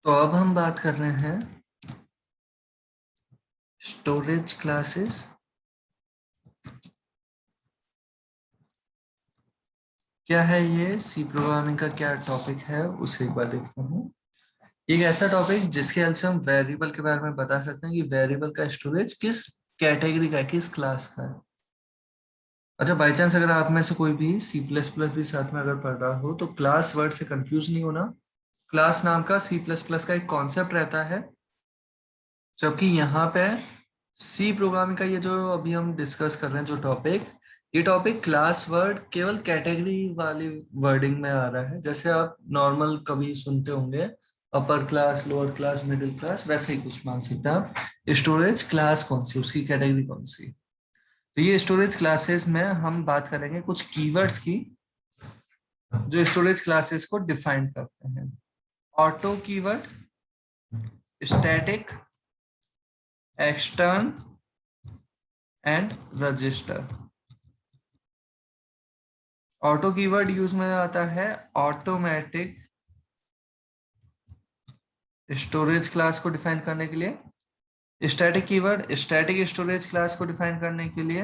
तो अब हम बात कर रहे हैं स्टोरेज क्लासेस। क्या है ये सी प्रोग्रामिंग का क्या टॉपिक है उसे एक बार देखते हैं। एक ऐसा टॉपिक जिसके हेल्प से हम वेरिएबल के बारे में बता सकते हैं कि वेरिएबल का स्टोरेज किस कैटेगरी का है, किस क्लास का है। अच्छा, बाई चांस अगर आप में से कोई भी सी प्लस प्लस भी साथ में अगर पढ़ रहा हो तो क्लास वर्ड से कंफ्यूज नहीं होना। क्लास नाम का सी प्लस प्लस का एक कॉन्सेप्ट रहता है, जबकि यहाँ पे सी प्रोग्रामिंग का ये जो अभी हम डिस्कस कर रहे हैं जो टॉपिक, ये टॉपिक क्लास वर्ड केवल कैटेगरी वाली वर्डिंग में आ रहा है। जैसे आप नॉर्मल कभी सुनते होंगे upper class, lower class, middle class, वैसे ही कुछ मान सकते हैं आप। स्टोरेज क्लास कौन सी, उसकी कैटेगरी कौन सी। तो ये स्टोरेज क्लासेस में हम बात करेंगे कुछ कीवर्ड्स की जो स्टोरेज क्लासेस को डिफाइन करते हैं। Auto keyword, static, extern and register. Auto keyword use में आता है ऑटोमेटिक स्टोरेज क्लास को डिफाइन करने के लिए। Static keyword static storage class को डिफाइन करने के लिए।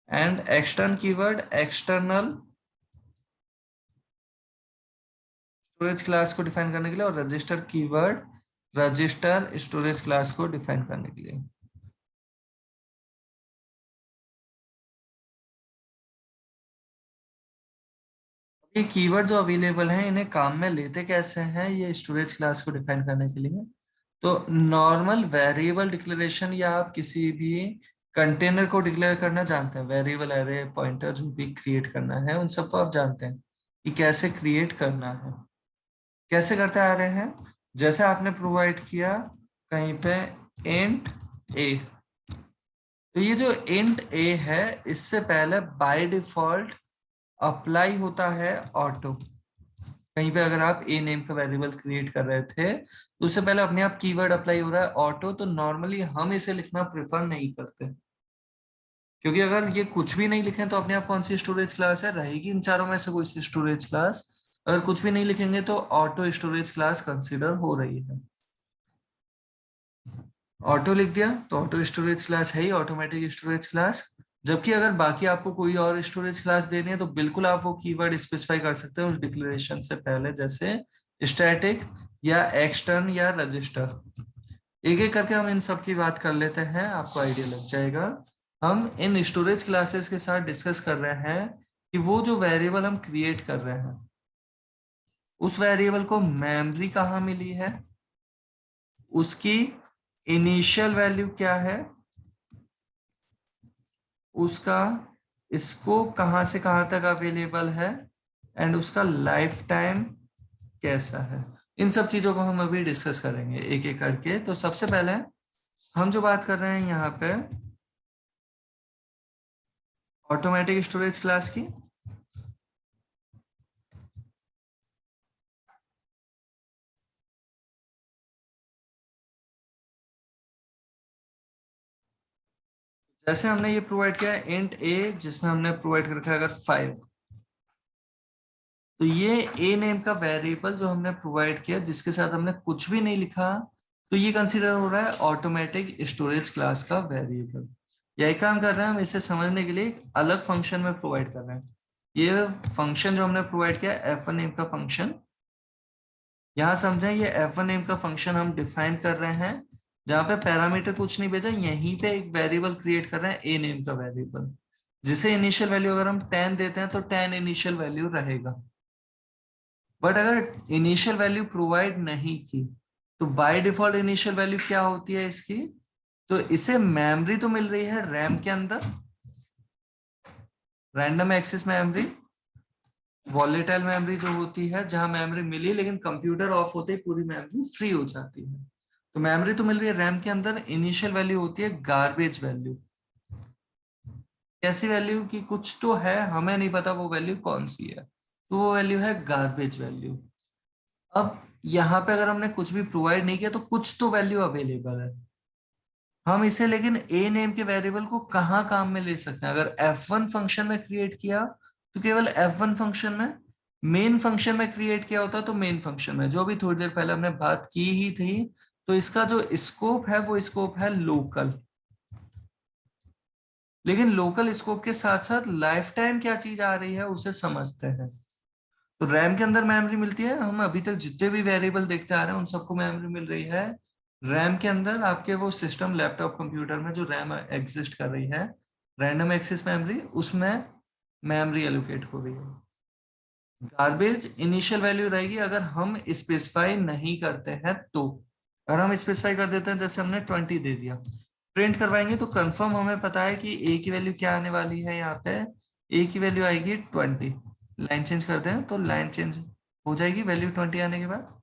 And extern keyword external storage class को डिफाइन करने के लिए। और register keyword register storage class को डिफाइन करने के लिए। ये कीवर्ड जो अवेलेबल हैं इन्हें काम में लेते कैसे हैं ये स्टोरेज क्लास को डिफाइन करने के लिए। तो नॉर्मल वेरिएबल डिक्लेरेशन या आप किसी भी कंटेनर को डिक्लेयर करना जानते हैं, वेरिएबल, एरे, पॉइंटर जो भी क्रिएट करना है उन सबको आप जानते हैं कि कैसे क्रिएट करना है। कैसे करते आ रहे हैं, जैसे आपने प्रोवाइड किया कहीं पे इंट ए। तो ये जो इंट ए है इससे पहले बाय डिफॉल्ट अप्लाई होता है ऑटो। कहीं पे अगर आप ए नेम का वेरिएबल क्रिएट कर रहे थे तो उससे पहले अपने आप कीवर्ड अप्लाई हो रहा है ऑटो। तो नॉर्मली हम इसे लिखना प्रेफर नहीं करते, क्योंकि अगर ये कुछ भी नहीं लिखें तो अपने आप कौन सी स्टोरेज क्लास है, रहेगी इन चारों में से कोई सी स्टोरेज क्लास। अगर कुछ भी नहीं लिखेंगे तो ऑटो स्टोरेज क्लास कंसिडर हो रही है। ऑटो लिख दिया तो ऑटो स्टोरेज क्लास है ही, ऑटोमेटिक स्टोरेज क्लास। जबकि अगर बाकी आपको कोई और स्टोरेज क्लास देनी है तो बिल्कुल आप वो कीवर्ड स्पेसिफाई कर सकते हैं उस डिक्लेरेशन से पहले, जैसे स्टैटिक या एक्सटर्न या रजिस्टर। एक एक करके हम इन सब की बात कर लेते हैं, आपको आइडिया लग जाएगा। हम इन स्टोरेज क्लासेस के साथ डिस्कस कर रहे हैं कि वो जो वेरिएबल हम क्रिएट कर रहे हैं उस वेरिएबल को मेमोरी कहाँ मिली है, उसकी इनिशियल वैल्यू क्या है, उसका स्कोप कहाँ से कहाँ तक अवेलेबल है, एंड उसका लाइफ टाइम कैसा है। इन सब चीजों को हम अभी डिस्कस करेंगे एक एक करके। तो सबसे पहले हम जो बात कर रहे हैं यहाँ पे ऑटोमेटिक स्टोरेज क्लास की। जैसे हमने ये प्रोवाइड किया है इंट ए, जिसमें हमने प्रोवाइड कर रखा है अगर 5, तो ये ए नेम का वेरिएबल जो हमने प्रोवाइड किया जिसके साथ हमने कुछ भी नहीं लिखा, तो ये कंसीडर हो रहा है ऑटोमेटिक स्टोरेज क्लास का वेरिएबल। यही काम कर रहे हैं हम, इसे समझने के लिए एक अलग फंक्शन में प्रोवाइड कर रहे हैं। ये फंक्शन जो हमने प्रोवाइड किया F1 नेम का फंक्शन, यहाँ समझें ये F1 नेम का फंक्शन हम डिफाइन कर रहे हैं जहाँ पे पैरामीटर कुछ नहीं भेजा, यहीं पे एक वेरिएबल क्रिएट कर रहे हैं ए नेम का वेरिएबल, जिसे इनिशियल वैल्यू अगर हम 10 देते हैं तो 10 इनिशियल वैल्यू रहेगा। बट अगर इनिशियल वैल्यू प्रोवाइड नहीं की तो बाय डिफॉल्ट इनिशियल वैल्यू क्या होती है इसकी, तो इसे मेमोरी तो मिल रही है रैम के अंदर, random access memory, volatile memory जो होती है जहां मेमोरी मिली लेकिन कंप्यूटर ऑफ होते ही पूरी मेमोरी फ्री हो जाती है। तो मेमोरी तो मिल रही है रैम के अंदर, इनिशियल वैल्यू होती है गार्बेज वैल्यू। कैसी वैल्यू की कुछ तो है, हमें नहीं पता वो वैल्यू कौन सी है, तो वो वैल्यू है गार्बेज वैल्यू। अब यहाँ पे अगर हमने कुछ भी प्रोवाइड नहीं किया तो कुछ तो वैल्यू अवेलेबल है। हम इसे लेकिन ए नेम के वेरिएबल को कहाँ काम में ले सकते हैं, अगर F1 फंक्शन में क्रिएट किया तो केवल F1 फंक्शन में, मेन फंक्शन में क्रिएट किया होता तो मेन फंक्शन में, जो भी थोड़ी देर पहले हमने बात की ही थी, तो इसका जो स्कोप है वो स्कोप है लोकल। लेकिन लोकल स्कोप के साथ साथ लाइफ टाइम क्या चीज आ रही है उसे समझते हैं। तो रैम के अंदर मेमोरी मिलती है, हम अभी तक जितने भी वेरिएबल देखते आ रहे हैं उन सबको मेमोरी मिल रही है। रैम के अंदर आपके वो सिस्टम लैपटॉप कंप्यूटर में जो रैम एग्जिस्ट कर रही है, रैंडम एक्सेस मेमोरी, उसमें मेमोरी एलोकेट हो रही है। गार्बेज इनिशियल वैल्यू रहेगी अगर हम स्पेसिफाई नहीं करते हैं तो। अगर हम स्पेसिफाई कर देते हैं, जैसे हमने 20 दे दिया, प्रिंट करवाएंगे तो कंफर्म हमें पता है कि ए की वैल्यू क्या आने वाली है। यहाँ पे ए की वैल्यू आएगी 20। लाइन चेंज करते हैं तो लाइन चेंज हो जाएगी वैल्यू 20 आने के बाद।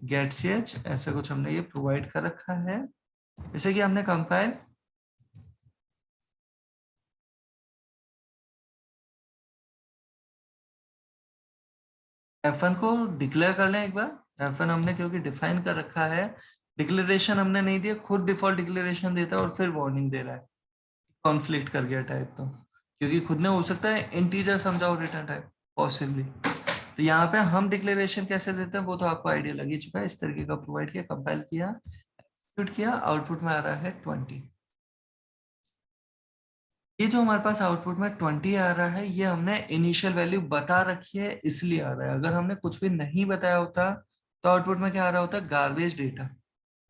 गेट सी एच ऐसा कुछ हमने ये प्रोवाइड कर रखा है। जैसे कि हमने कंपाइल F1 को डिक्लेयर कर लें एक बार। F1 हमने क्योंकि डिफाइन कर रखा है, डिक्लेरेशन हमने नहीं दिया, खुद डिफॉल्ट डिक्लेरेशन देता है और फिर वार्निंग दे रहा है कॉन्फ्लिक्ट कर गया टाइप। तो क्योंकि खुद ने हो सकता है इंटीजर समझाओ रिटर्न टाइप पॉसिबली। तो यहाँ पे हम डिक्लेरेशन कैसे देते हैं वो तो आपको आइडिया लग ही चुका है। इस तरीके का प्रोवाइड किया, कंपाइल किया, एक्सिक्यूट किया, आउटपुट में आ रहा है 20। ये जो हमारे पास आउटपुट में 20 आ रहा है, ये हमने इनिशियल वैल्यू बता रखी है इसलिए आ रहा है। अगर हमने कुछ भी नहीं बताया होता तो आउटपुट में क्या आ रहा होता, गार्बेज डेटा।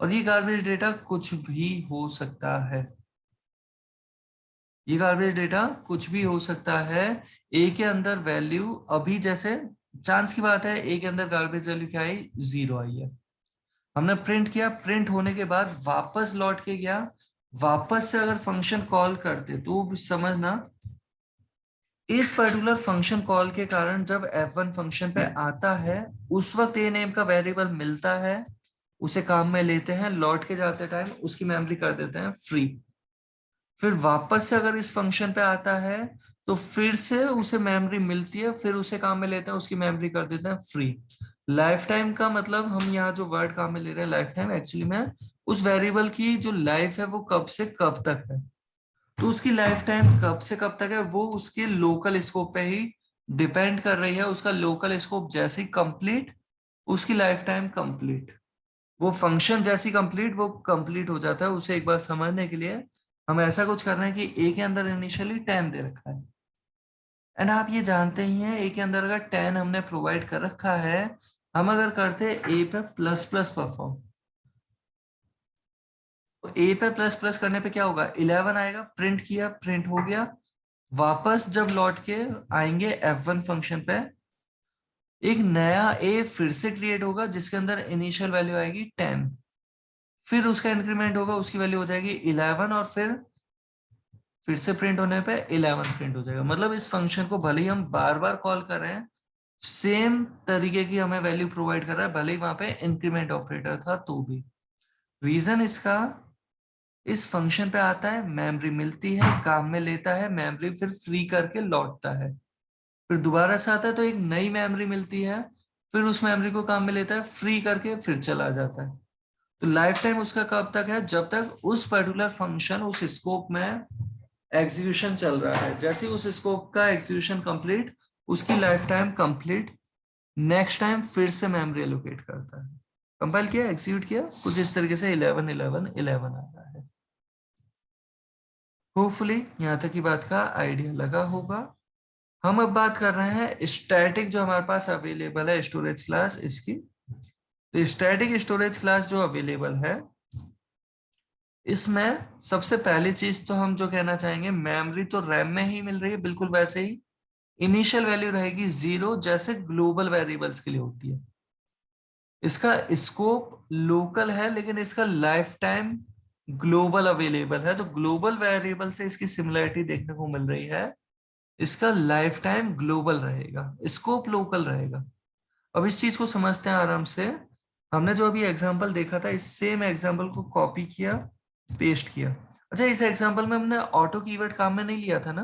और ये गार्बेज डेटा कुछ भी हो सकता है। ये गार्बेज डेटा कुछ भी हो सकता है। ए के अंदर वैल्यू अभी जैसे चांस की बात है, ए के अंदर गार्बेज वैल्यू क्या आई, 0 आई है। हमने प्रिंट किया, प्रिंट होने के बाद वापस लौट के गया, वापस से अगर फंक्शन कॉल करते तो भी समझना, इस पर्टिकुलर फंक्शन कॉल के कारण जब F1 फंक्शन पे आता है, उस वक्त ए नेम का वेरिएबल मिलता है, उसे काम में लेते हैं, लौट के जाते टाइम उसकी मेमोरी कर देते हैं फ्री। फिर वापस से अगर इस फंक्शन पे आता है तो फिर से उसे मेमोरी मिलती है, फिर उसे काम में लेते हैं, उसकी मेमोरी कर देते हैं फ्री। लाइफ टाइम का मतलब, हम यहाँ जो वर्ड काम में ले रहे हैं लाइफ टाइम, एक्चुअली में उस वेरिएबल की जो लाइफ है वो कब से कब तक है। तो उसकी लाइफ टाइम कब से कब तक है वो उसके लोकल स्कोप पे ही डिपेंड कर रही है। उसका लोकल स्कोप जैसे ही कंप्लीट, उसकी लाइफ टाइम कंप्लीट। वो फंक्शन जैसी कंप्लीट, वो कंप्लीट हो जाता है। उसे एक बार समझने के लिए हम ऐसा कुछ कर रहे हैं कि ए के अंदर इनिशियली 10 दे रखा है, एंड आप ये जानते ही हैं ए के अंदर अगर 10 हमने प्रोवाइड कर रखा है, हम अगर करते हैं ए पे प्लस प्लस परफॉर्म, तो ए पे प्लस प्लस करने पे क्या होगा, 11 आएगा। प्रिंट किया, प्रिंट हो गया। वापस जब लौट के आएंगे F1 फंक्शन पे, एक नया ए फिर से क्रिएट होगा जिसके अंदर इनिशियल वैल्यू आएगी 10। फिर उसका इंक्रीमेंट होगा, उसकी वैल्यू हो जाएगी 11, और फिर से प्रिंट होने पे 11 प्रिंट हो जाएगा। मतलब इस फंक्शन को भले ही हम बार बार कॉल कर रहे हैं, सेम तरीके की हमें वैल्यू प्रोवाइड कर रहा है, भले ही वहां पे इंक्रीमेंट ऑपरेटर था तो भी। रीजन इसका, इस फंक्शन पे आता है, मेमोरी मिलती है, काम में लेता है, मेमोरी फिर फ्री करके लौटता है, फिर दोबारा से आता है तो एक नई मेमोरी मिलती है, फिर उस मेमोरी को काम में लेता है, फ्री करके फिर चला जाता है। तो लाइफ टाइम उसका कब तक है, जब तक उस पर्टिकुलर फंक्शन उस स्कोप में एग्जीक्यूशन चल रहा है। जैसे ही उस स्कोप का एग्जीक्यूशन कंप्लीट, उसकी life time complete, next time फिर से मेमोरी एलोकेट करता है। कंपाइल किया, एग्जीक्यूट किया, कुछ इस तरीके से 11 11 11 आ रहा है। होपफुली यहाँ तक की बात का आइडिया लगा होगा। हम अब बात कर रहे हैं स्टैटिक जो हमारे पास अवेलेबल है स्टोरेज क्लास इसकी। तो स्टैटिक स्टोरेज क्लास जो अवेलेबल है, इसमें सबसे पहली चीज तो हम जो कहना चाहेंगे, मेमोरी तो रैम में ही मिल रही है बिल्कुल वैसे ही। इनिशियल वैल्यू रहेगी 0 जैसे ग्लोबल वेरिएबल्स के लिए होती है। इसका स्कोप लोकल है लेकिन इसका लाइफ टाइम ग्लोबल अवेलेबल है। तो ग्लोबल वेरिएबल से इसकी सिमिलरिटी देखने को मिल रही है। इसका लाइफ टाइम ग्लोबल रहेगा, स्कोप लोकल रहेगा। अब इस चीज को समझते हैं आराम से। हमने जो अभी एग्जांपल देखा था, इस सेम एग्जांपल को कॉपी किया, पेस्ट किया। अच्छा, इस एग्जांपल में हमने ऑटो कीवर्ड काम में नहीं लिया था ना।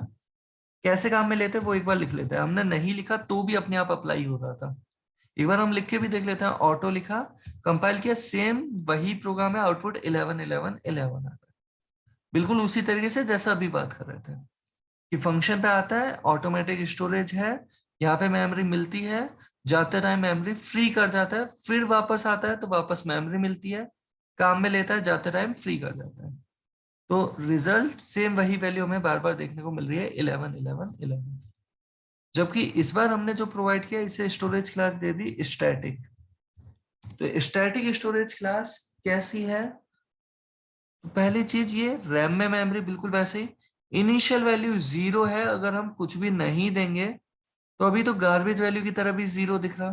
कैसे काम में लेते वो एक बार लिख लेते हैं। हमने नहीं लिखा तो भी अपने आप अप्लाई हो रहा था। एक बार हम लिख के भी देख लेते हैं। ऑटो लिखा, कंपाइल किया, सेम वही प्रोग्राम है, आउटपुट 11 11 11 आता है। बिल्कुल उसी तरीके से जैसा अभी बात कर रहे थे कि फंक्शन पे आता है, ऑटोमेटिक स्टोरेज है, यहाँ पे मेमोरी मिलती है, जाते टाइम मेमोरी फ्री कर जाता है, फिर वापस आता है तो वापस मेमोरी मिलती है, काम में लेता है, जाते टाइम फ्री कर जाता है। तो रिजल्ट सेम वही वैल्यू हमें बार बार देखने को मिल रही है, 11 11 11। जबकि इस बार हमने जो प्रोवाइड किया इसे storage class they the static. तो स्टैटिक स्टोरेज क्लास कैसी है? तो पहली चीज, ये रैम में मेमोरी बिल्कुल वैसे ही, इनिशियल वैल्यू जीरो है, अगर हम कुछ भी नहीं देंगे तो अभी तो गार्बेज वैल्यू की तरह भी जीरो दिख रहा।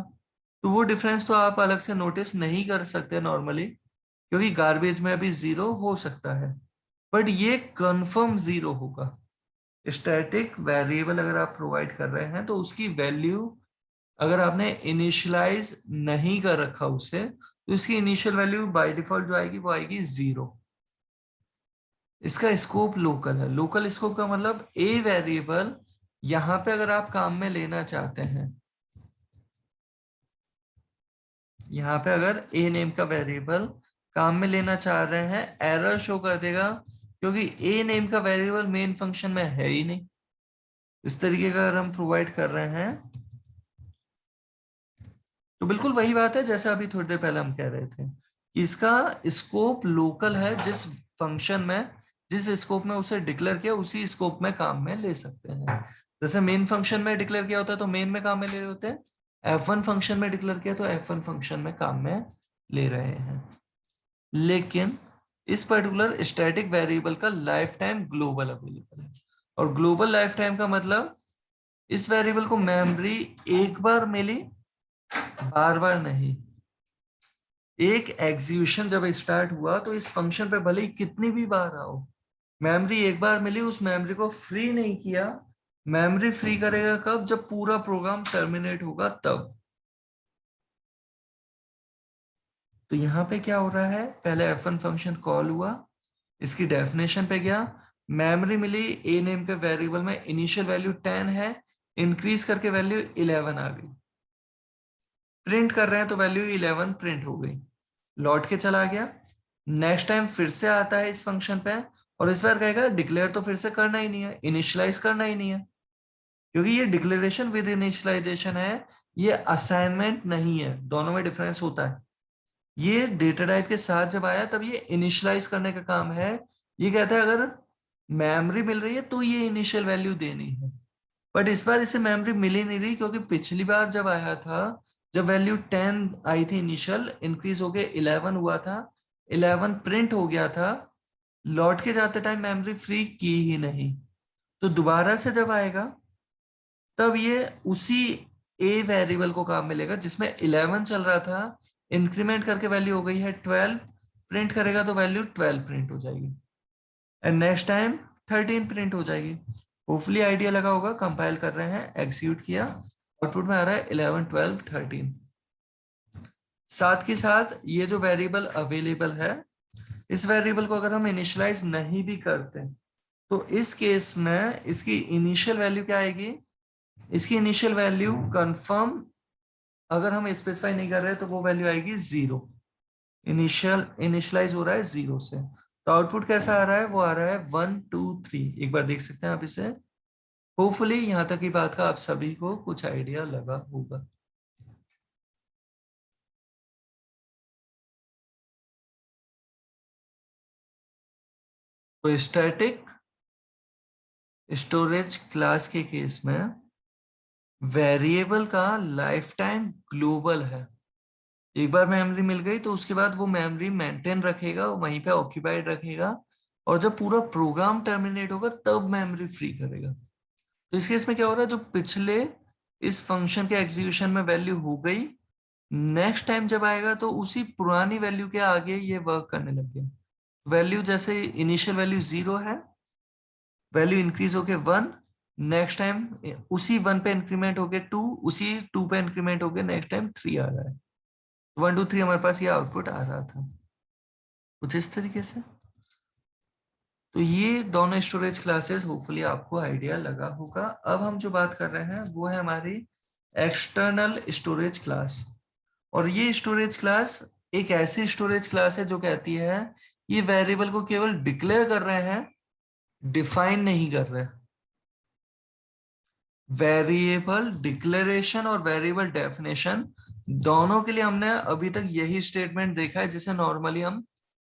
तो वो डिफरेंस तो आप अलग से नोटिस नहीं कर सकते नॉर्मली, क्योंकि गार्बेज में अभी जीरो हो सकता है, बट ये कंफर्म जीरो होगा। स्टैटिक वेरिएबल अगर आप प्रोवाइड कर रहे हैं तो उसकी वैल्यू अगर आपने इनिशियलाइज नहीं कर रखा उसे, तो इसकी इनिशियल वैल्यू बाय डिफॉल्ट जो आएगी वो आएगी जीरो। इसका स्कोप लोकल है। लोकल स्कोप का मतलब ए वेरिएबल यहां पे अगर आप काम में लेना चाहते हैं, यहाँ पे अगर ए नेम का वेरिएबल काम में लेना चाह रहे हैं, एरर शो कर देगा, क्योंकि ए नेम का वेरिएबल मेन फंक्शन में है ही नहीं। इस तरीके का अगर हम प्रोवाइड कर रहे हैं तो बिल्कुल वही बात है जैसे अभी थोड़ी देर पहले हम कह रहे थे कि इसका स्कोप लोकल है। जिस फंक्शन में, जिस स्कोप में उसे डिक्लेयर किया उसी स्कोप में काम में ले सकते हैं। जैसे मेन फंक्शन में डिक्लेयर किया होता है तो मेन में काम में ले रहे होते हैं, F1 फंक्शन में डिक्लेयर किया तो F1 फंक्शन में काम में ले रहे हैं। लेकिन इस पर्टिकुलर स्टैटिक वेरिएबल का लाइफ टाइम ग्लोबल अवेलेबल है। और ग्लोबल लाइफ टाइम का मतलब इस वेरिएबल को मेमोरी एक बार मिली, बार बार नहीं। एक एग्जीक्यूशन जब स्टार्ट हुआ तो इस फंक्शन पे भले ही कितनी भी बार आओ, मेमोरी एक बार मिली, उस मेमोरी को फ्री नहीं किया। मेमोरी फ्री करेगा कब? जब पूरा प्रोग्राम टर्मिनेट होगा तब। तो यहाँ पे क्या हो रहा है, पहले F1 फंक्शन कॉल हुआ, इसकी डेफिनेशन पे गया, मेमोरी मिली, ए नेम के वेरिएबल में इनिशियल वैल्यू 10 है, इंक्रीज करके वैल्यू 11 आ गई, प्रिंट कर रहे हैं तो वैल्यू 11 प्रिंट हो गई, लौट के चला गया। नेक्स्ट टाइम फिर से आता है इस फंक्शन पे, और इस बार कहेगा डिक्लेयर तो फिर से करना ही नहीं है, इनिशियलाइज करना ही नहीं है, क्योंकि ये डिक्लेरेशन विद इनिशियलाइजेशन है, ये असाइनमेंट नहीं है, दोनों में डिफरेंस होता है। ये डेटा टाइप के साथ जब आया तब ये इनिशियलाइज करने का काम है। ये कहता है अगर मेमोरी मिल रही है तो ये इनिशियल वैल्यू देनी है, बट इस बार इसे मेमोरी मिल ही नहीं रही, क्योंकि पिछली बार जब आया था, जब वैल्यू 10 आई थी इनिशियल, इंक्रीज होके 11 हुआ था, 11 प्रिंट हो गया था, लौट के जाते टाइम मेमोरी फ्री की ही नहीं। तो दोबारा से जब आएगा तब ये उसी ए वेरिएबल को काम मिलेगा जिसमें 11 चल रहा था, इंक्रीमेंट करके वैल्यू हो गई है 12, प्रिंट करेगा तो वैल्यू 12 प्रिंट हो जाएगी, एंड नेक्स्ट टाइम 13 प्रिंट हो जाएगी। होपफुली आइडिया लगा होगा। कंपाइल कर रहे हैं, एग्जीक्यूट किया, आउटपुट में आ रहा है 11 12 13। साथ के साथ ये जो वेरिएबल अवेलेबल है, इस वेरिएबल को अगर हम इनिशियलाइज नहीं भी करते तो इस केस में इसकी इनिशियल वैल्यू क्या आएगी? इसकी इनिशियल वैल्यू कंफर्म, अगर हम स्पेसिफाई नहीं कर रहे तो वो वैल्यू आएगी जीरो। इनिशियलाइज हो रहा है जीरो से, तो आउटपुट कैसा आ रहा है? वो आ रहा है 1 2 3। एक बार देख सकते हैं आप इसे। होपफुली यहाँ तक की बात का आप सभी को कुछ आइडिया लगा होगा। तो स्टैटिक स्टोरेज क्लास के केस में वेरिएबल का लाइफ टाइम ग्लोबल है। एक बार मेमोरी मिल गई तो उसके बाद वो मेमोरी मेंटेन रखेगा, वहीं पे ऑक्यूपाइड रखेगा, और जब पूरा प्रोग्राम टर्मिनेट होगा तब मेमोरी फ्री करेगा। तो इस केस में क्या हो रहा है, जो पिछले इस फंक्शन के एग्जीक्यूशन में वैल्यू हो गई, नेक्स्ट टाइम जब आएगा तो उसी पुरानी वैल्यू के आगे ये वर्क करने लग गया। वैल्यू जैसे इनिशियल वैल्यू जीरो है, वैल्यू इंक्रीज होके 1, नेक्स्ट टाइम उसी 1 पे इंक्रीमेंट होके 2, उसी 2 पे इंक्रीमेंट होके नेक्स्ट टाइम 3 आ रहा है। 1 2 3 हमारे पास ये आउटपुट आ रहा था कुछ इस तरीके से। तो ये दोनों स्टोरेज क्लासेस होपफुली आपको आइडिया लगा होगा। अब हम जो बात कर रहे हैं वो है हमारी एक्सटर्नल स्टोरेज क्लास। और ये स्टोरेज क्लास एक ऐसी स्टोरेज क्लास है जो कहती है ये वेरिएबल को केवल डिक्लेयर कर रहे हैं, डिफाइन नहीं कर रहे। वेरिएबल डिक्लेरेशन और वेरिएबल डेफिनेशन दोनों के लिए हमने अभी तक यही स्टेटमेंट देखा है, जिसे नॉर्मली हम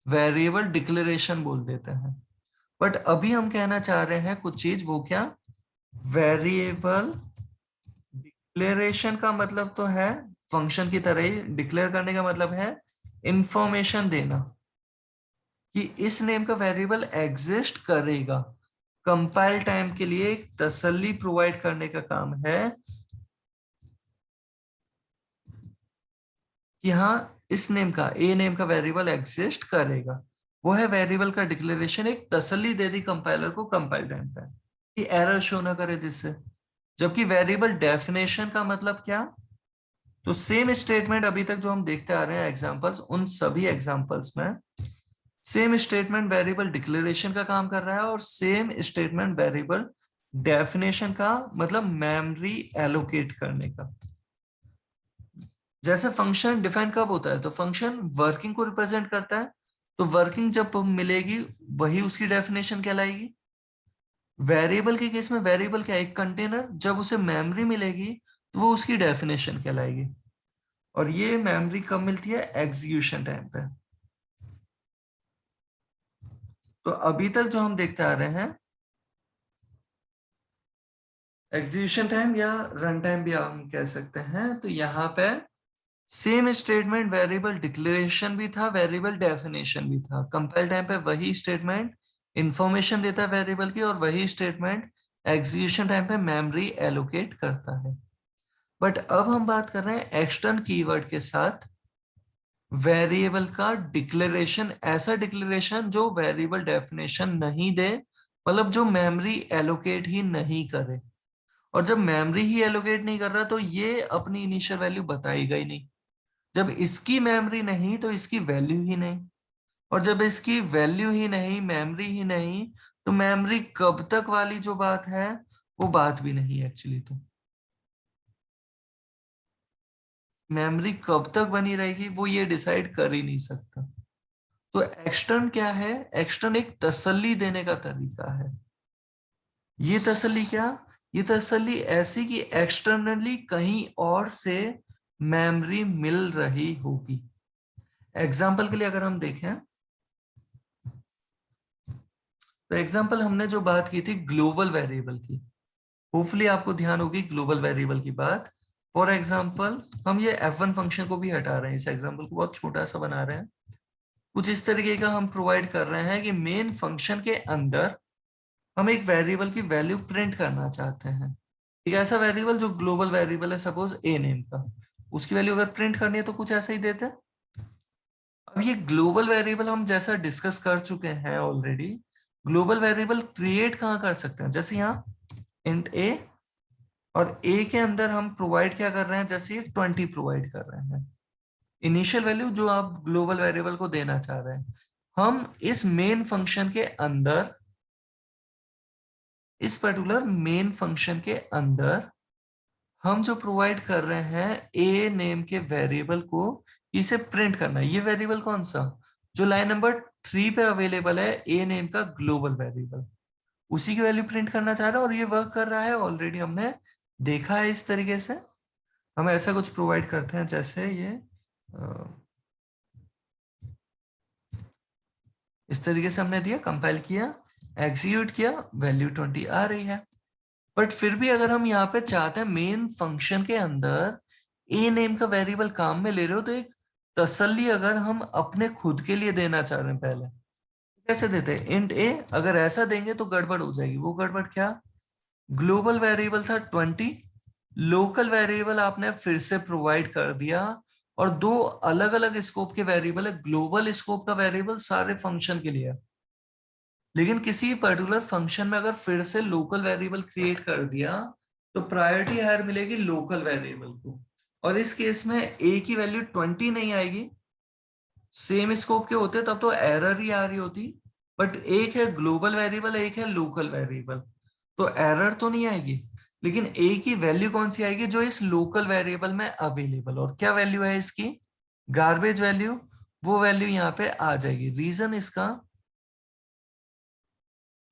वेरिएबल डिक्लेरेशन बोल देते हैं। बट अभी हम कहना चाह रहे हैं कुछ चीज, वो क्या? वेरिएबल डिक्लेरेशन का मतलब तो है फंक्शन की तरह ही, डिक्लेयर करने का मतलब है इंफॉर्मेशन देना कि इस नेम का वेरिएबल एग्जिस्ट करेगा। कंपाइल टाइम के लिए एक तसल्ली प्रोवाइड करने का काम है कि हाँ, इस नेम का, ए नेम का वेरिएबल एग्जिस्ट करेगा। वो है वेरिएबल का डिक्लेरेशन, एक तसल्ली दे दी कंपाइलर को कंपाइल टाइम पे कि एरर शो ना करे जिससे। जबकि वेरिएबल डेफिनेशन का मतलब क्या? तो सेम स्टेटमेंट अभी तक जो हम देखते आ रहे हैं एग्जांपल्स, उन सभी एग्जांपल्स में सेम स्टेटमेंट वेरिएबल डिक्लेरेशन का काम कर रहा है, और सेम स्टेटमेंट वेरिएबल डेफिनेशन का मतलब मेमोरी एलोकेट करने का। जैसे फंक्शन डिफाइन कब होता है? तो फंक्शन वर्किंग को रिप्रेजेंट करता है, तो वर्किंग जब मिलेगी वही उसकी डेफिनेशन कहलाएगी। वेरिएबल के केस में वेरिएबल क्या है? एक कंटेनर, जब उसे मेमोरी मिलेगी तो वो उसकी डेफिनेशन कहलाएगी। और ये मेमोरी कब मिलती है? एग्जीक्यूशन टाइम पे। तो अभी तक जो हम देखते आ रहे हैं, एग्जीक्यूशन टाइम या रन टाइम भी हम कह सकते हैं, तो यहाँ पे सेम स्टेटमेंट वेरिएबल डिक्लेरेशन भी था, वेरिएबल डेफिनेशन भी था। कंपाइल टाइम पे वही स्टेटमेंट इंफॉर्मेशन देता है वेरिएबल की, और वही स्टेटमेंट एग्जीक्यूशन टाइम पे मेमोरी एलोकेट करता है। बट अब हम बात कर रहे हैं एक्सटर्न कीवर्ड के साथ वेरिएबल का डिक्लेरेशन, ऐसा डिक्लेरेशन जो वेरिएबल डेफिनेशन नहीं दे, मतलब जो मेमोरी एलोकेट ही नहीं करे। और जब मेमोरी ही एलोकेट नहीं कर रहा, तो ये अपनी इनिशियल वैल्यू बताएगा ही नहीं। जब इसकी मेमोरी नहीं तो इसकी वैल्यू ही नहीं, और जब इसकी वैल्यू ही नहीं, मेमोरी ही नहीं, तो मेमोरी कब तक वाली जो बात है वो बात भी नहीं एक्चुअली। तो मेमोरी कब तक बनी रहेगी वो ये डिसाइड कर ही नहीं सकता। तो एक्सटर्न क्या है? एक्सटर्न एक तसल्ली देने का तरीका है। ये तसल्ली क्या? ये तसल्ली ऐसी कि एक्सटर्नली कहीं और से मेमोरी मिल रही होगी। एग्जाम्पल के लिए अगर हम देखें, तो एग्जाम्पल हमने जो बात की थी ग्लोबल वेरिएबल की, होपफुली आपको ध्यान होगी ग्लोबल वेरिएबल की बात। फॉर एग्जाम्पल हम ये F1 फंक्शन को भी हटा रहे हैं, इस एग्जाम्पल को बहुत छोटा सा बना रहे हैं। कुछ इस तरीके का हम प्रोवाइड कर रहे हैं कि मेन फंक्शन के अंदर हम एक वेरिएबल की वैल्यू प्रिंट करना चाहते हैं। एक ऐसा वेरिएबल जो ग्लोबल वेरिएबल है, सपोज ए नेम का, उसकी वैल्यू अगर प्रिंट करनी है तो कुछ ऐसा ही देते हैं। अब ये ग्लोबल वेरिएबल हम जैसा डिस्कस कर चुके हैं ऑलरेडी, ग्लोबल वेरिएबल क्रिएट कहाँ कर सकते हैं? जैसे यहाँ इंट ए, और ए के अंदर हम प्रोवाइड क्या कर रहे हैं? जैसे 20 प्रोवाइड कर रहे हैं, इनिशियल वैल्यू जो आप ग्लोबल वेरिएबल को देना चाह रहे हैं। हम इस मेन फंक्शन के अंदर, इस पर्टिकुलर मेन फंक्शन के अंदर हम जो प्रोवाइड कर रहे हैं ए नेम के वेरिएबल को, इसे प्रिंट करना है। ये वेरिएबल कौन सा? जो लाइन नंबर 3 पे अवेलेबल है, ए नेम का ग्लोबल वेरिएबल, उसी की वैल्यू प्रिंट करना चाह रहे हैं। और ये वर्क कर रहा है, ऑलरेडी हमने देखा है। इस तरीके से हम ऐसा कुछ प्रोवाइड करते हैं, जैसे ये इस तरीके से हमने दिया, कंपाइल किया, एग्जीक्यूट किया, वैल्यू 20 आ रही है। बट फिर भी अगर हम यहाँ पे चाहते हैं मेन फंक्शन के अंदर ए नेम का वेरिएबल काम में ले रहे हो, तो एक तसल्ली अगर हम अपने खुद के लिए देना चाह रहे हैं, पहले कैसे देते हैं? इंट ए, अगर ऐसा देंगे तो गड़बड़ हो जाएगी। वो गड़बड़ क्या? ग्लोबल वेरिएबल था 20, लोकल वेरिएबल आपने फिर से प्रोवाइड कर दिया, और दो अलग अलग स्कोप के वेरिएबल है। ग्लोबल स्कोप का वेरिएबल सारे फंक्शन के लिए है, लेकिन किसी पर्टिकुलर फंक्शन में अगर फिर से लोकल वेरिएबल क्रिएट कर दिया, तो प्रायोरिटी हायर मिलेगी लोकल वेरिएबल को। और इस केस में ए की वैल्यू 20 नहीं आएगी। सेम स्कोप के होते तब तो एरर ही आ रही होती, बट एक है ग्लोबल वेरिएबल, एक है लोकल वेरिएबल, तो एरर तो नहीं आएगी। लेकिन ए की वैल्यू कौन सी आएगी? जो इस लोकल वेरिएबल में अवेलेबल, और क्या वैल्यू है इसकी? Garbage value. वो वैल्यू यहाँ पे आ जाएगी। रीजन इसका,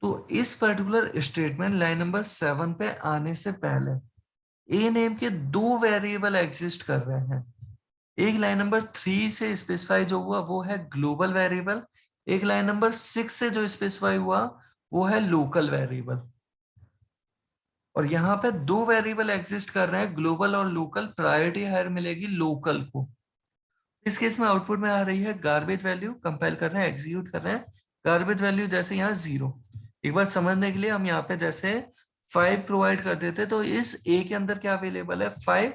तो इस पर्टिकुलर स्टेटमेंट लाइन नंबर 7 पे आने से पहले ए नेम के दो वेरिएबल एग्जिस्ट कर रहे हैं। एक लाइन नंबर 3 से स्पेसिफाई जो हुआ वो है ग्लोबल वेरिएबल, एक लाइन नंबर 6 से जो स्पेसिफाई हुआ वो है लोकल वेरिएबल। और यहाँ पे दो वेरिएबल एग्जिस्ट कर रहे हैं, ग्लोबल और लोकल। प्रायोरिटी हायर मिलेगी लोकल को। इस केस में आउटपुट में आ रही है गार्बेज वैल्यू। कंपाइल कर रहे हैं, एग्जीक्यूट कर रहे हैं। गार्बेज वैल्यू जैसे यहाँ 0। एक बार समझने के लिए हम यहाँ पे जैसे 5 प्रोवाइड कर देते तो इस ए के अंदर क्या अवेलेबल है 5।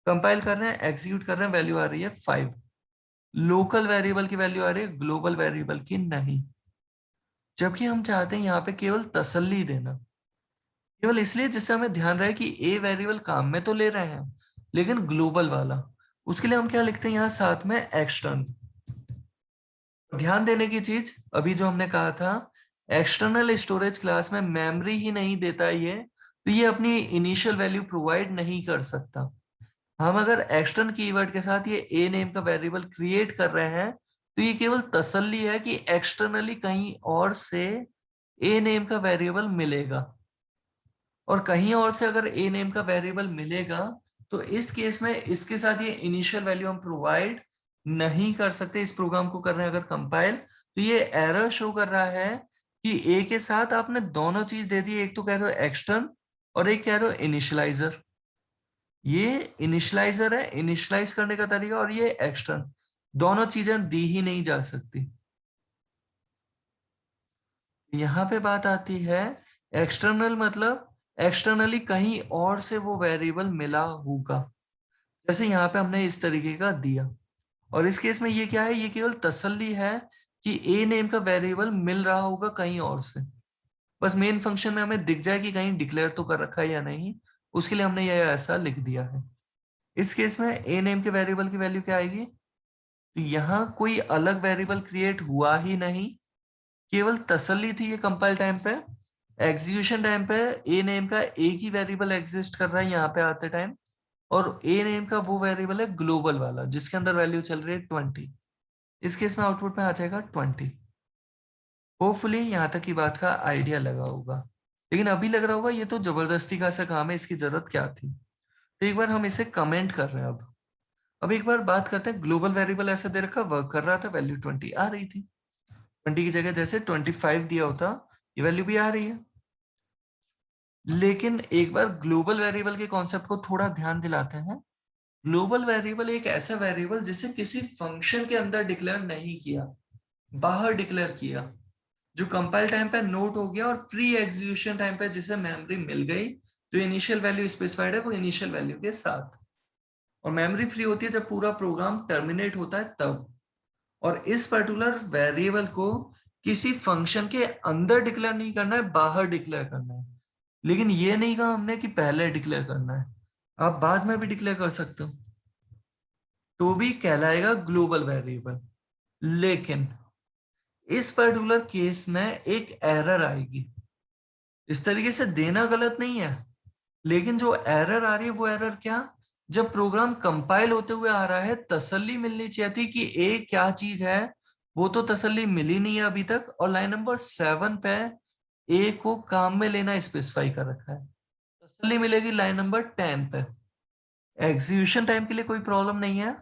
कंपाइल कर रहे हैं, एग्जीक्यूट कर रहे हैं, वैल्यू आ रही है 5। लोकल वेरिएबल की वैल्यू आ रही है, ग्लोबल वेरिएबल की नहीं। जबकि हम चाहते हैं यहाँ पे केवल तसल्ली देना, केवल इसलिए जिससे हमें ध्यान रहे कि ए वेरिएबल काम में तो ले रहे हैं लेकिन ग्लोबल वाला। उसके लिए हम क्या लिखते हैं यहाँ साथ में एक्सटर्नल। ध्यान देने की चीज अभी जो हमने कहा था, एक्सटर्नल स्टोरेज क्लास में मेमोरी ही नहीं देता ये, तो ये अपनी इनिशियल वैल्यू प्रोवाइड नहीं कर सकता। हम अगर एक्सटर्न कीवर्ड के साथ ये ए नेम का वेरिएबल क्रिएट कर रहे हैं तो ये केवल तसल्ली है कि एक्सटर्नली कहीं और से ए नेम का वेरिएबल मिलेगा। और कहीं और से अगर ए नेम का वेरिएबल मिलेगा तो इस केस में इसके साथ ये इनिशियल वैल्यू हम प्रोवाइड नहीं कर सकते। इस प्रोग्राम को कर रहे हैं अगर कंपाइल तो ये एरर शो कर रहा है कि ए के साथ आपने दोनों चीज दे दी, एक तो कह दो एक्सटर्न और एक कह दो इनिशियलाइजर। ये इनिशियलाइजर है, इनिशियलाइज करने का तरीका, और ये एक्सटर्न, दोनों चीजें दी ही नहीं जा सकती। यहां पे बात आती है एक्सटर्नल मतलब एक्सटर्नली कहीं और से वो वेरिएबल मिला होगा, जैसे यहाँ पे हमने इस तरीके का दिया। और इस केस में ये क्या है, ये केवल तसल्ली है कि ए नेम का वेरिएबल मिल रहा होगा कहीं और से। बस मेन फंक्शन में हमें दिख जाए कि कहीं डिक्लेयर तो कर रखा है या नहीं, उसके लिए हमने ये ऐसा लिख दिया है। इस केस में ए नेम के वेरिएबल की वैल्यू क्या आएगी, तो यहाँ कोई अलग वेरिएबल क्रिएट हुआ ही नहीं, केवल तसल्ली थी ये कंपाइल टाइम पे। एग्जीक्यूशन टाइम पे ए नेम का एक ही वेरिएबल एग्जिस्ट कर रहा है यहाँ पे आते टाइम, और ए नेम का वो वेरिएबल है ग्लोबल वाला जिसके अंदर वैल्यू चल रही है 20। इस केस में आउटपुट में आ जाएगा 20। होपफुली यहाँ तक की बात का आइडिया लगा होगा, लेकिन अभी लग रहा होगा ये तो जबरदस्ती का सा काम है, इसकी जरूरत क्या थी। तो एक बार हम इसे कमेंट कर रहे हैं। अब एक बार बात करते हैं, ग्लोबल वेरिएबल ऐसे दे रखा, वर्क कर रहा था, वैल्यू 20 आ रही थी। 20 की जगह जैसे 25 दिया होता, ये वैल्यू भी आ रही है। लेकिन एक बार ग्लोबल वेरिएबल के कॉन्सेप्ट को थोड़ा ध्यान दिलाते हैं। ग्लोबल वेरिएबल एक ऐसा वेरिएबल जिसे किसी फंक्शन के अंदर डिक्लेयर नहीं किया, बाहर डिक्लेयर किया, जो कंपाइल टाइम पे नोट हो गया और प्री एग्जीक्यूशन टाइम पे जिसे मेमोरी मिल गई। जो इनिशियल वैल्यू स्पेसिफाइड है वो इनिशियल वैल्यू के साथ, और मेमोरी फ्री होती है जब पूरा प्रोग्राम टर्मिनेट होता है तब। और इस पर्टिकुलर वेरिएबल को किसी फंक्शन के अंदर डिक्लेयर नहीं करना है, बाहर डिक्लेयर करना है। लेकिन ये नहीं कहा हमने कि पहले डिक्लेयर करना है, आप बाद में भी डिक्लेयर कर सकते हो, तो भी कहलाएगा ग्लोबल वेरिएबल। लेकिन इस पर्टिकुलर केस में एक एरर आएगी। इस तरीके से देना गलत नहीं है, लेकिन जो एरर आ रही है वो एरर क्या, जब प्रोग्राम कंपाइल होते हुए आ रहा है तसल्ली मिलनी चाहिए थी कि ए क्या चीज है, वो तो तसल्ली मिली नहीं है अभी तक। और लाइन नंबर 7 पे ए को काम में लेना स्पेसिफाई कर रखा है, तसल्ली मिलेगी लाइन नंबर 10 पे। एग्जीक्यूशन टाइम के लिए कोई प्रॉब्लम नहीं है,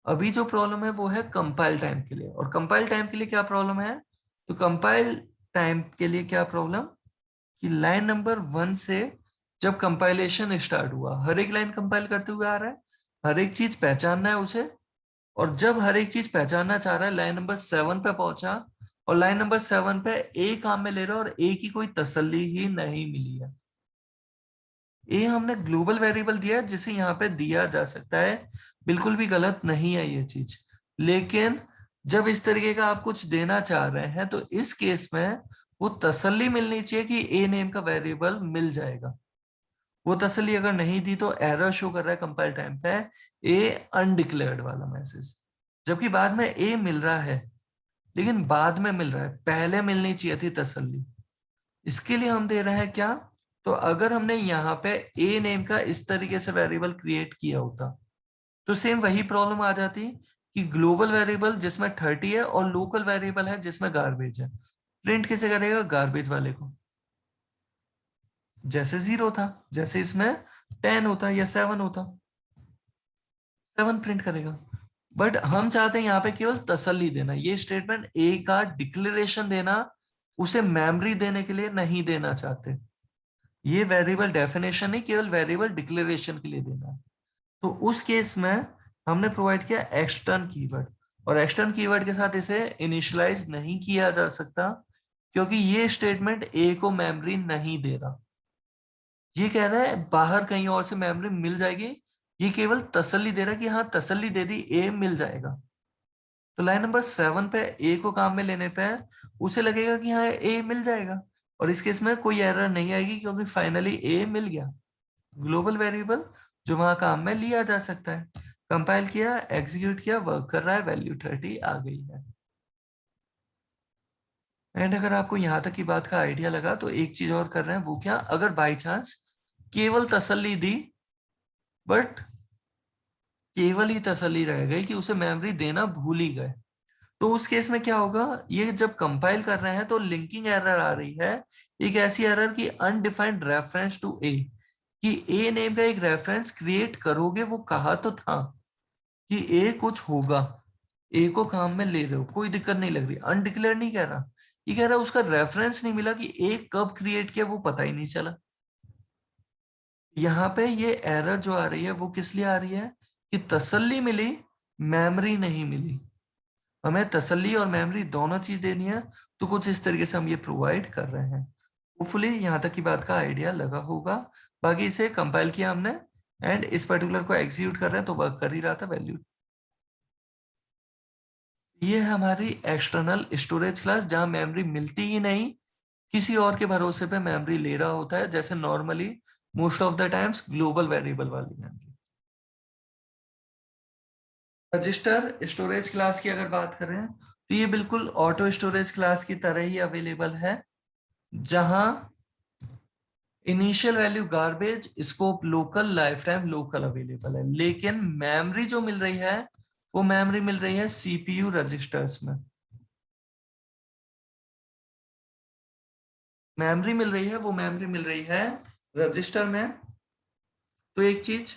अभी जो प्रॉब्लम है वो है कंपाइल टाइम के लिए। और कंपाइल टाइम के लिए क्या प्रॉब्लम है, तो कंपाइल टाइम के लिए क्या प्रॉब्लम, कि लाइन नंबर 1 से जब कंपाइलेशन स्टार्ट हुआ, हर एक लाइन कंपाइल करते हुए आ रहा है, हर एक चीज पहचानना है उसे। और जब हर एक चीज पहचानना चाह रहा है, लाइन नंबर 7 पे पहुंचा, और लाइन नंबर 7 पे ए काम में ले रहा है और ए की कोई तसल्ली ही नहीं मिली है। ए हमने ग्लोबल वेरिएबल दिया है जिसे यहाँ पे दिया जा सकता है, बिल्कुल भी गलत नहीं है ये चीज। लेकिन जब इस तरीके का आप कुछ देना चाह रहे हैं तो इस केस में वो तसल्ली मिलनी चाहिए कि ए नेम का वेरिएबल मिल जाएगा। वो तसल्ली अगर नहीं दी तो एरर शो कर रहा है कंपाइल टाइम पे, ए अनडिक्लेयर्ड वाला मैसेज। जबकि बाद में ए मिल रहा है, लेकिन बाद में मिल रहा है, पहले मिलनी चाहिए थी तसल्ली। इसके लिए हम दे रहे हैं क्या, तो अगर हमने यहाँ पे ए नेम का इस तरीके से वेरिएबल क्रिएट किया होता तो सेम वही प्रॉब्लम आ जाती कि ग्लोबल वेरिएबल जिसमें 30 है और लोकल वेरिएबल है जिसमें गार्बेज है, प्रिंट किसे करेगा, गार्बेज वाले को। जैसे 0 था, जैसे इसमें 10 होता या 7 होता, 7 प्रिंट करेगा। बट हम चाहते हैं यहाँ पे केवल तसल्ली देना, ये स्टेटमेंट ए का डिक्लेरेशन देना, उसे मेमोरी देने के लिए नहीं देना चाहते। ये वेरिएबल डेफिनेशन नहीं, केवल वेरिएबल डिक्लेरेशन के लिए देना है। तो उस केस में हमने प्रोवाइड किया एक्सटर्न कीवर्ड, और एक्सटर्न कीवर्ड के साथ इसे इनिशियलाइज नहीं किया जा सकता, क्योंकि ये स्टेटमेंट ए को मेमोरी नहीं दे रहा। ये कह रहा है बाहर कहीं और से मेमोरी मिल जाएगी, ये केवल तसल्ली दे रहा है कि हाँ तसल्ली दे दी, ए मिल जाएगा। तो लाइन नंबर 7 पे ए को काम में लेने पे उसे लगेगा कि हाँ ए मिल जाएगा, और इस केस में कोई एरर नहीं आएगी क्योंकि फाइनली ए मिल गया। ग्लोबल वेरिएबल जो वहां काम में लिया जा सकता है। कंपाइल किया, एग्जीक्यूट किया, वर्क कर रहा है, वैल्यू 30 आ गई है। एंड अगर आपको यहां तक की बात का आइडिया लगा तो एक चीज और कर रहे हैं, वो क्या, अगर बाई चांस केवल तसल्ली दी, बट केवल ही तसल्ली रह गई कि उसे मेमोरी देना भूल ही गए, तो उस केस में क्या होगा, ये जब कंपाइल कर रहे हैं तो लिंकिंग एरर आ रही है, एक ऐसी एरर की अनडिफाइंड रेफरेंस टू ए, कि ए नेम का एक रेफरेंस क्रिएट करोगे, वो कहा तो था कि ए कुछ होगा, ए को काम में ले रहे हो, कोई दिक्कत नहीं लग रही, अनडिक्लेयर नहीं कह रहा, ये कह रहा है उसका रेफरेंस नहीं मिला कि ए कब क्रिएट किया वो पता ही नहीं चला। यहाँ पे ये एरर जो आ रही है वो किस लिए आ रही है, कि तसल्ली मिली, मेमोरी नहीं मिली। हमें तसल्ली और मेमोरी दोनों चीज देनी है, तो कुछ इस तरीके से हम ये प्रोवाइड कर रहे हैं। होपफुली यहाँ तक की बात का आइडिया लगा होगा। बाकी इसे कंपाइल किया हमने, एंड इस पर्टिकुलर को एग्जीक्यूट कर रहे हैं तो वर्क कर ही रहा था, वैल्यू। ये है हमारी एक्सटर्नल स्टोरेज क्लास, जहां मेमोरी मिलती ही नहीं, किसी और के भरोसे पे मेमोरी ले रहा होता है, जैसे normally most of the times global variable वाली मेमोरी। रजिस्टर स्टोरेज क्लास की अगर बात करें तो ये बिल्कुल ऑटो स्टोरेज क्लास की तरह ही अवेलेबल है, जहां initial value garbage, scope local, life time local available है, लेकिन मेमोरी जो मिल रही है वो मेमोरी मिल रही है सीपीयू रजिस्टर्स में। मेमोरी मिल रही है, वो मेमोरी मिल रही है रजिस्टर में। तो एक चीज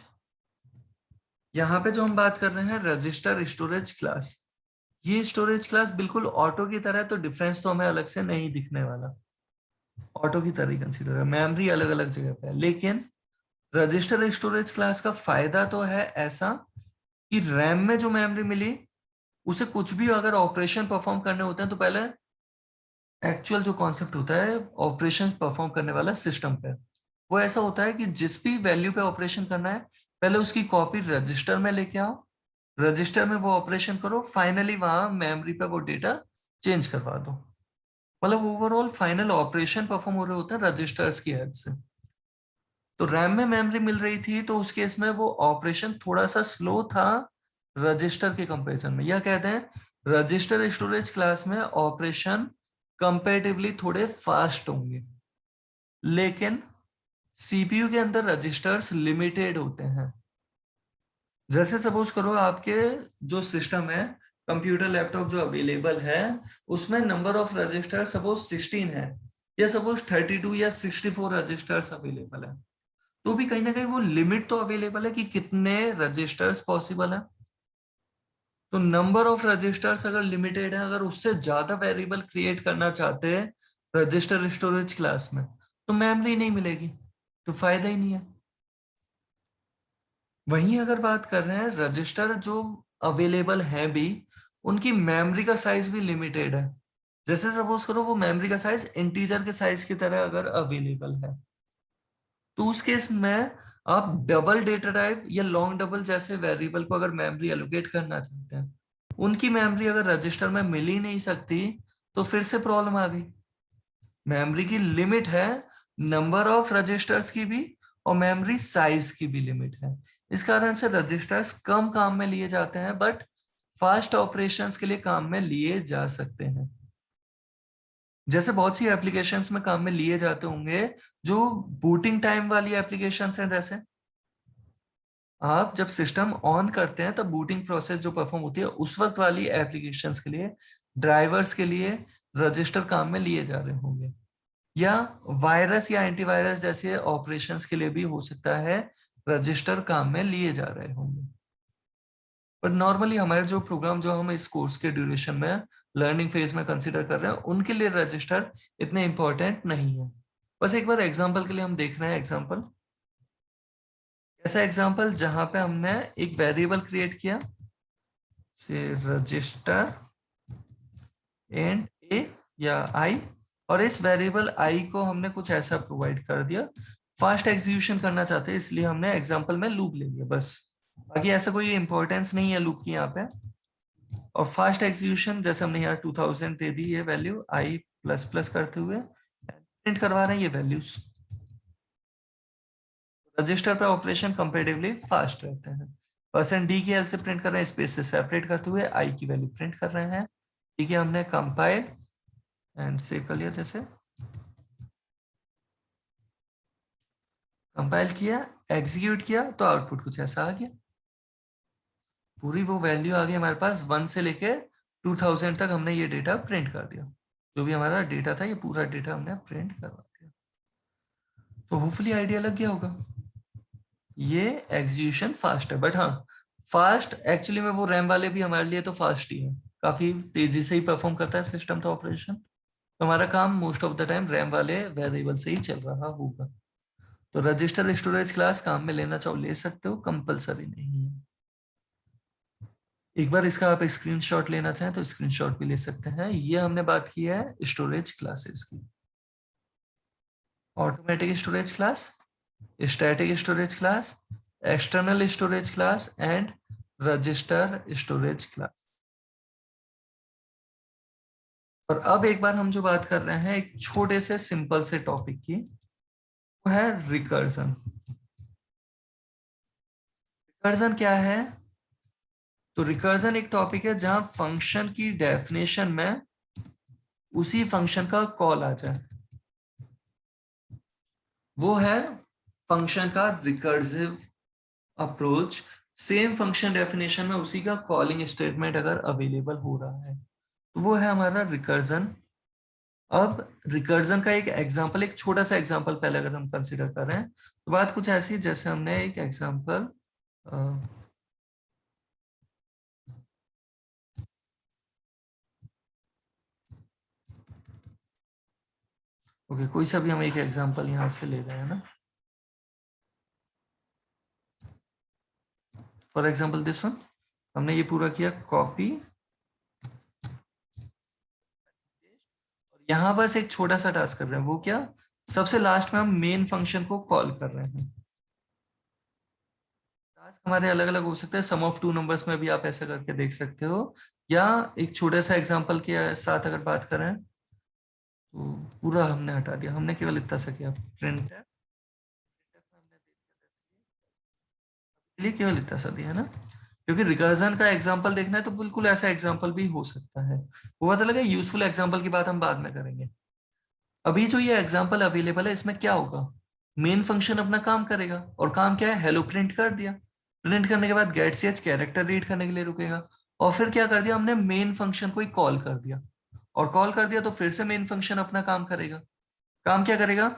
यहाँ पे जो हम बात कर रहे हैं रजिस्टर स्टोरेज क्लास, ये स्टोरेज क्लास बिल्कुल ऑटो की तरह है, तो डिफरेंस तो हमें अलग से नहीं दिखने वाला, ऑटो की तरह ही कंसीडर है, मेमोरी अलग अलग जगह पे है। लेकिन रजिस्टर स्टोरेज क्लास का फायदा तो है ऐसा कि रैम में जो मेमोरी मिली, उसे कुछ भी अगर ऑपरेशन परफॉर्म करने होते हैं तो पहले एक्चुअल जो कॉन्सेप्ट होता है ऑपरेशन परफॉर्म करने वाला सिस्टम पे, वो ऐसा होता है कि जिस भी वैल्यू पे ऑपरेशन करना है पहले उसकी कॉपी रजिस्टर में लेके आओ, रजिस्टर में वो ऑपरेशन करो, फाइनली वहां मेमोरी पे वो डेटा चेंज करवा दो। मतलब ओवरऑल फाइनल ऑपरेशन परफॉर्म हो रहे होते हैं रजिस्टर्स की हेल्प से। तो रैम में मेमोरी मिल रही थी तो उस केस में वो ऑपरेशन थोड़ा सा स्लो था रजिस्टर के कंपैरिजन में, या कहते हैं रजिस्टर स्टोरेज क्लास में ऑपरेशन कंपैरेटिवली थोड़े फास्ट होंगे, लेकिन सीपीयू के अंदर रजिस्टर्स लिमिटेड होते हैं। जैसे सपोज करो आपके जो सिस्टम है, कंप्यूटर लैपटॉप जो अवेलेबल है, उसमें नंबर ऑफ रजिस्टर सपोज 16 है, या सपोज 32 या 64 रजिस्टर्स अवेलेबल है, तो भी कहीं ना कहीं वो लिमिट तो अवेलेबल है कि कितने रजिस्टर्स पॉसिबल है। तो नंबर ऑफ रजिस्टर्स अगर लिमिटेड है, अगर उससे ज्यादा वेरिएबल क्रिएट करना चाहते हैं रजिस्टर स्टोरेज क्लास में, तो मेमोरी नहीं मिलेगी, तो फायदा ही नहीं है। वहीं अगर बात कर रहे हैं रजिस्टर जो अवेलेबल हैं भी, उनकी मेमोरी का साइज भी लिमिटेड है। जैसे सपोज करो वो मेमोरी का साइज इंटीजर के साइज की तरह अगर अवेलेबल है, तो उस केस में आप डबल डेटा टाइप या लॉन्ग डबल जैसे वेरिएबल को अगर मेमोरी एलोकेट करना चाहते हैं, उनकी मेमोरी अगर रजिस्टर में मिल ही नहीं सकती, तो फिर से प्रॉब्लम आ गई। मेमोरी की लिमिट है, नंबर ऑफ रजिस्टर्स की भी, और मेमोरी साइज की भी लिमिट है। इस कारण से रजिस्टर्स कम काम में लिए जाते हैं, बट फास्ट ऑपरेशंस के लिए काम में लिए जा सकते हैं। जैसे बहुत सी एप्लीकेशंस में काम में लिए जाते होंगे, जो बूटिंग टाइम वाली एप्लीकेशंस हैं, जैसे आप जब सिस्टम ऑन करते हैं तब बूटिंग प्रोसेस जो परफॉर्म होती है, उस वक्त वाली एप्लीकेशंस के लिए, ड्राइवर्स के लिए रजिस्टर काम में लिए जा रहे होंगे। या वायरस या एंटीवायरस जैसे ऑपरेशंस के लिए भी हो सकता है रजिस्टर काम में लिए जा रहे होंगे। पर नॉर्मली हमारे जो प्रोग्राम जो हम इस कोर्स के ड्यूरेशन में लर्निंग फेज में कंसीडर कर रहे हैं उनके लिए रजिस्टर इतने इंपॉर्टेंट नहीं है। बस एक बार एग्जांपल के लिए हम देख रहे हैं एग्जांपल, ऐसा एग्जांपल जहां पे हमने एक वेरिएबल क्रिएट किया से रजिस्टर एंड ए या आई, और इस वेरिएबल आई को हमने कुछ ऐसा प्रोवाइड कर दिया। फास्ट एग्जीक्यूशन करना चाहते हैं इसलिए हमने एग्जांपल में लूप ले लिया बस, बाकी ऐसा कोई इंपॉर्टेंस नहीं है लूप की यहाँ पे। और फास्ट एग्जीक्यूशन जैसे हमने यहाँ 2000 दे दी ये वैल्यू आई प्लस प्लस करते हुए प्रिंट करवा रहे हैं ये वैल्यूज। रजिस्टर पे ऑपरेशन कंपेरेटिवली फास्ट रहते हैं। परसेंट डी की हेल्प से प्रिंट कर रहे हैं, स्पेस से सेपरेट करते हुए आई की वैल्यू प्रिंट कर रहे हैं। ठीक है, हमने कंपाइल एंड सेव कर लिया, जैसे कंपाइल किया एग्जीक्यूट किया तो आउटपुट कुछ ऐसा आ गया, पूरी वो वैल्यू आ गई हमारे पास 1 से लेके 2000 तक हमने ये डेटा प्रिंट कर दिया। जो भी हमारा डेटा था ये पूरा डेटा हमने प्रिंट करवा दिया। तो होपफुली आइडिया लग गया होगा। ये एग्जीक्यूशन फास्ट है, बट हाँ फास्ट एक्चुअली में वो रैम वाले भी हमारे लिए तो फास्ट ही है, काफी तेजी से ही परफॉर्म करता है सिस्टम तो ऑपरेशन। तो हमारा काम most of the time RAM वाले वेरिएबल से ही चल रहा होगा। तो रजिस्टर स्टोरेज क्लास काम में लेना चाहो ले सकते हो, कंपलसरी नहीं है। एक बार इसका आप स्क्रीनशॉट लेना चाहें तो स्क्रीनशॉट भी ले सकते हैं। ये हमने बात की है स्टोरेज क्लासेस की, automatic storage class, static storage class, external storage class and register storage class. और अब एक बार हम जो बात कर रहे हैं एक छोटे से सिंपल से टॉपिक की, वो है रिकर्जन। रिकर्जन क्या है? तो रिकर्जन एक टॉपिक है जहां फंक्शन की डेफिनेशन में उसी फंक्शन का कॉल आ जाए, वो है फंक्शन का recursive approach. Same function definition में उसी का कॉलिंग स्टेटमेंट अगर अवेलेबल हो रहा है तो वो है हमारा रिकर्जन। अब रिकर्जन का एक एग्जांपल, एक छोटा सा एग्जांपल पहले अगर हम कंसीडर कर रहे हैं तो बात कुछ ऐसी जैसे हमने एक एग्जांपल ओके कोई सा भी हम एक एग्जांपल यहां से ले रहे हैं ना, फॉर एग्जांपल दिस वन, हमने ये पूरा किया कॉपी, यहां बस एक छोटा सा टास्क कर रहे हैं, वो क्या, सबसे लास्ट में हम मेन फंक्शन को कॉल कर रहे हैं। टास्क हमारे अलग अलग हो सकते हैं, सम ऑफ टू नंबर्स में भी आप ऐसा करके देख सकते हो, या एक छोटे सा एग्जांपल के साथ अगर बात करें तो पूरा हमने हटा दिया, हमने केवल इतना सा किया प्रिंट लिए केवल इतना सा दिया ना, क्योंकि रिकर्जन का एग्जांपल देखना है तो बिल्कुल ऐसा एग्जांपल भी हो सकता है। वो पता लगा यूजफुल एग्जांपल की बात हम बाद में करेंगे। अभी जो ये एग्जांपल अवेलेबल है इसमें क्या होगा, मेन फंक्शन अपना काम करेगा, और काम क्या है, हेलो प्रिंट कर दिया, प्रिंट करने के बाद गेट ch कैरेक्टर रीड करने के लिए रुकेगा, और फिर क्या कर दिया हमने, मेन फंक्शन को ही कॉल कर दिया, और कॉल कर दिया तो फिर से मेन फंक्शन अपना काम करेगा। काम क्या करेगा,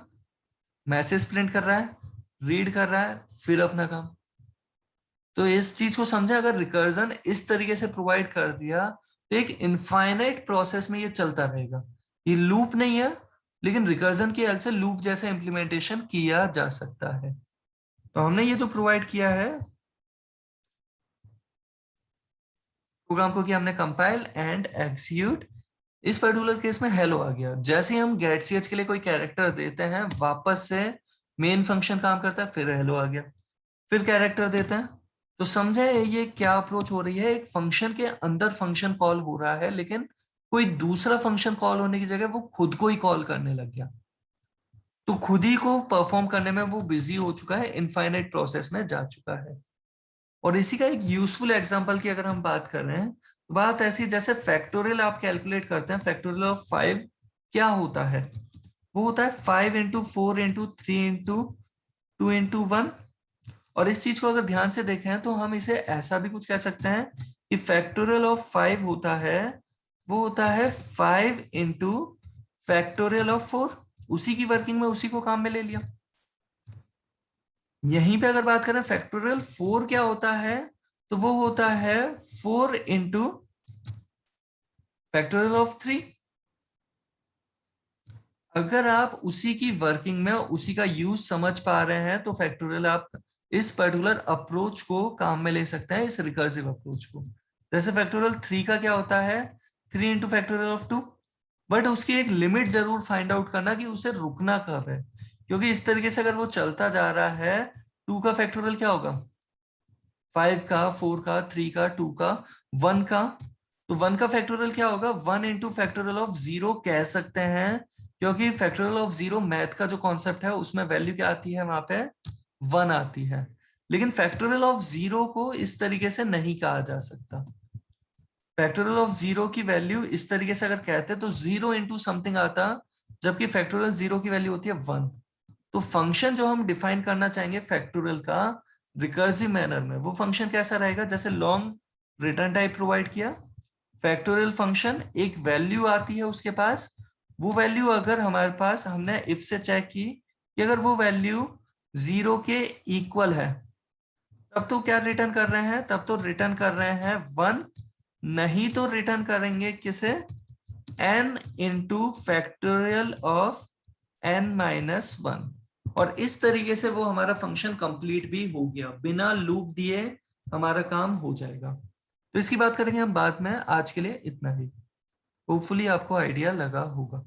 मैसेज प्रिंट कर रहा है, रीड कर रहा है, फिर अपना काम। तो इस चीज को समझा, अगर रिकर्जन इस तरीके से प्रोवाइड कर दिया तो एक इनफाइनाइट प्रोसेस में ये चलता रहेगा। ये लूप नहीं है, लेकिन रिकर्जन की हेल्प से लूप जैसे इम्प्लीमेंटेशन किया जा सकता है। तो हमने ये जो प्रोवाइड किया है प्रोग्राम को, किया हमने कंपाइल एंड एग्जीक्यूट। इस पर्टिकुलर केस में हेलो आ गया, जैसे ही हम गेट ch के लिए कोई कैरेक्टर देते हैं वापस से मेन फंक्शन काम करता है, फिर हेलो आ गया, फिर कैरेक्टर देते हैं। तो समझे ये क्या अप्रोच हो रही है, एक फंक्शन के अंदर फंक्शन कॉल हो रहा है, लेकिन कोई दूसरा फंक्शन कॉल होने की जगह वो खुद को ही कॉल करने लग गया, तो खुद ही को परफॉर्म करने में वो बिजी हो चुका है, इनफाइनाइट प्रोसेस में जा चुका है। और इसी का एक यूजफुल एग्जांपल की अगर हम बात कर रहे हैं तो बात ऐसी, जैसे फैक्टोरियल आप कैलकुलेट करते हैं, फैक्टोरियल ऑफ 5 क्या होता है, वो होता है 5 into 4 into 3 into 2 into 1। और इस चीज को अगर ध्यान से देखें तो हम इसे ऐसा भी कुछ कह सकते हैं कि फैक्टोरियल ऑफ 5 होता है, वो होता है 5 into फैक्टोरियल ऑफ 4। उसी की वर्किंग में उसी को काम में ले लिया। यहीं पे अगर बात करें फैक्टोरियल 4 क्या होता है, तो वो होता है 4 इंटू फैक्टोरियल ऑफ 3। अगर आप उसी की वर्किंग में उसी का यूज समझ पा रहे हैं तो फैक्टोरियल आप इस पर्टिकुलर अप्रोच को काम में ले सकते हैं, इस रिकर्सिव अप्रोच को। जैसे फैक्टोरियल 3 का क्या होता है, 3 इंटू फैक्टोरियल ऑफ 2। बट उसकी एक लिमिट जरूर फाइंड आउट करना कि उसे रुकना कब है, क्योंकि इस तरीके से अगर वो चलता जा रहा है, 2 का फैक्टोरियल क्या होगा, 5 का, 4 का, 3 का, 2 का, 1 का। तो 1 का फैक्टोरियल क्या होगा, 1 इंटू फैक्टोरियल ऑफ 0 कह सकते हैं, क्योंकि फैक्टोरियल ऑफ 0 मैथ का जो कॉन्सेप्ट है उसमें वैल्यू क्या आती है, वहां पे 1 आती है। लेकिन फैक्टोरियल ऑफ 0 को इस तरीके से नहीं कहा जा सकता। फैक्टोरियल ऑफ 0 की वैल्यू इस तरीके से अगर कहते तो 0 इंटू समथिंग आता, जबकि फैक्टोरियल 0 की वैल्यू होती है 1। तो फंक्शन जो हम डिफाइन करना चाहेंगे फैक्टोरियल का रिकर्सिव मैनर में, वो फंक्शन कैसा रहेगा, जैसे लॉन्ग रिटर्न टाइप प्रोवाइड किया, फैक्टोरियल फंक्शन एक वैल्यू आती है उसके पास, वो वैल्यू अगर हमारे पास, हमने इफ से चेक की कि अगर वो वैल्यू 0 के इक्वल है, तब तो क्या रिटर्न कर रहे हैं, तब तो रिटर्न कर रहे हैं 1। नहीं तो रिटर्न करेंगे किसे, n into factorial of n-1। और इस तरीके से वो हमारा फंक्शन कंप्लीट भी हो गया, बिना लूप दिए हमारा काम हो जाएगा। तो इसकी बात करेंगे हम बाद में, आज के लिए इतना ही। होपफुली आपको आइडिया लगा होगा।